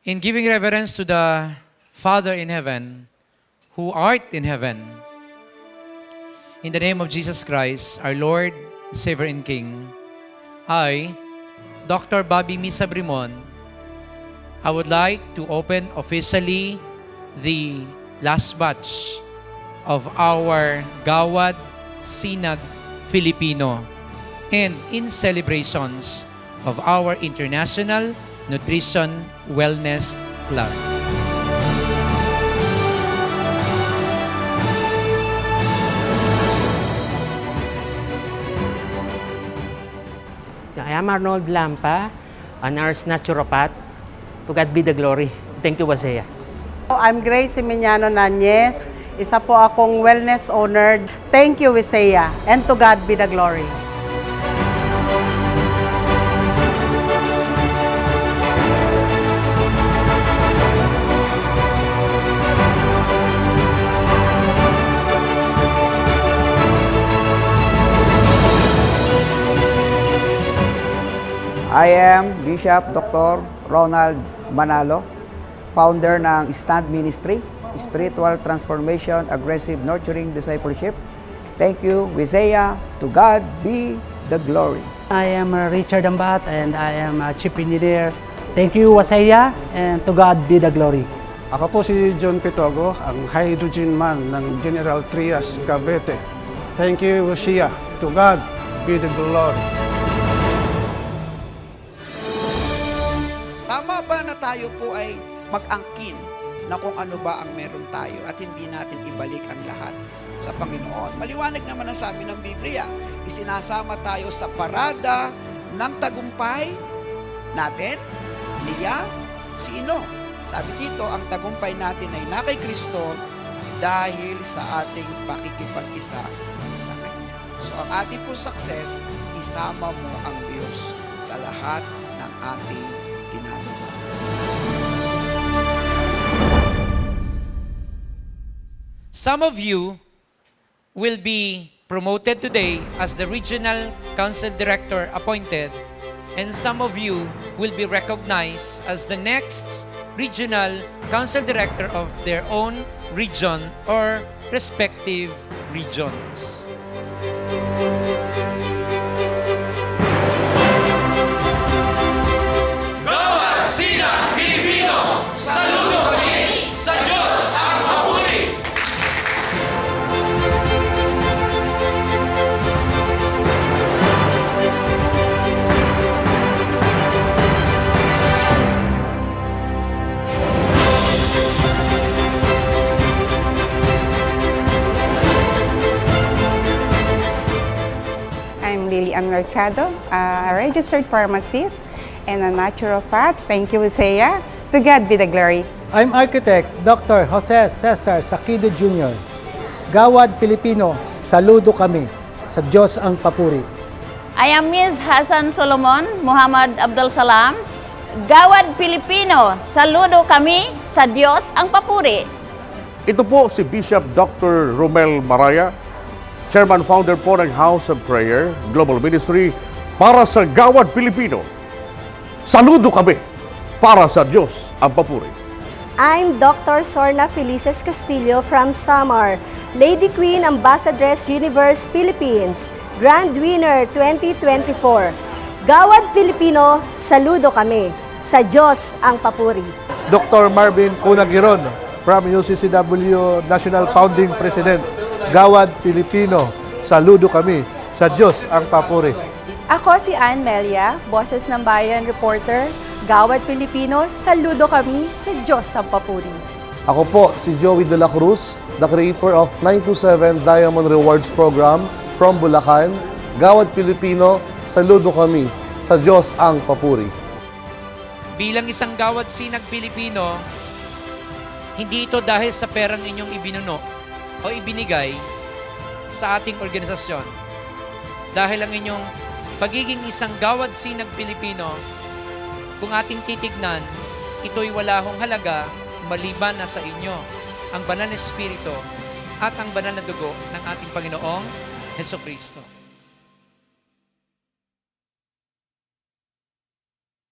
In giving reverence to the Father in heaven, who art in heaven, in the name of Jesus Christ, our Lord, Savior and King, I, Dr. Bobby Misa Brimon, I would like to open officially the last batch of our Gawad Sinag Filipino and in celebrations of our International Nutrition Wellness Club. I am Arnold Lampa, a nurse naturopath. To God be the glory. Thank you, Wasea. I'm Grace Emiliano Nanyes. Isa po akong wellness owner. Thank you, Wasea. And to God be the glory. I am Bishop Dr. Ronald Manalo, founder ng Stand Ministry, Spiritual Transformation, Aggressive Nurturing Discipleship. Thank you, Wasea. To God be the glory. I am Richard Ambat and I am a chief engineer. Thank you, Wasea, and to God be the glory. Ako po si John Pitogo, ang hydrogen man ng General Trias, Cavite. Thank you, Wasea. To God be the glory. Tama ba na tayo po ay mag-angkin na kung ano ba ang meron tayo at hindi natin ibalik ang lahat sa Panginoon? Maliwanag naman ang sabi ng Biblia, isinasama tayo sa parada ng tagumpay natin, niya, sino? Sabi dito, ang tagumpay natin ay na kay Kristo dahil sa ating pakikipag-isa sa Kanya. So ang ating po success, isama mo ang Diyos sa lahat ng ating ginagawa. Some of you will be promoted today as the Regional Council Director appointed, and some of you will be recognized as the next Regional Council Director of their own region or respective regions. Gawad Sinag Pilipino! Saludo kami! Sa Diyos ang papuri! I'm Lilian Mercado, a registered pharmacist and a naturopath. Thank you, Wasea. To God be the glory. I'm architect Dr. Jose Cesar Sakido Jr. Gawad Pilipino, saludo kami. Sa Diyos ang papuri. I am Ms. Hassan Solomon Muhammad Abdul Salam. Gawad Pilipino, saludo kami. Sa Diyos ang papuri. Ito po si Bishop Dr. Romel Maraya, Chairman Founder po ng House of Prayer Global Ministry para sa Gawad Pilipino. Saludo kami para sa Diyos ang papuri. I'm Dr. Sorna Felices Castillo from Samar, Lady Queen Ambassadress Universe Philippines, Grand Winner 2024. Gawad Pilipino, saludo kami. Sa Diyos ang papuri. Dr. Marvin Cunagiron from UCCW National Founding President. Gawad Pilipino, saludo kami. Sa Diyos ang papuri. Ako si Ann Melia, Boses ng Bayan reporter. Gawad Pilipino, saludo kami. Sa Diyos ang papuri. Ako po si Joey De La Cruz, the creator of 927 Diamond Rewards Program from Bulacan. Gawad Pilipino, saludo kami. Sa Diyos ang papuri. Bilang isang Gawad Sinag Pilipino, hindi ito dahil sa perang inyong ibinuno o ibinigay sa ating organisasyon. Dahil ang inyong pagiging isang Gawad Sinag Pilipino, kung ating titignan, ito'y wala hong halaga maliban na sa inyo ang banal na espiritu at ang banal na dugo ng ating Panginoong Hesukristo.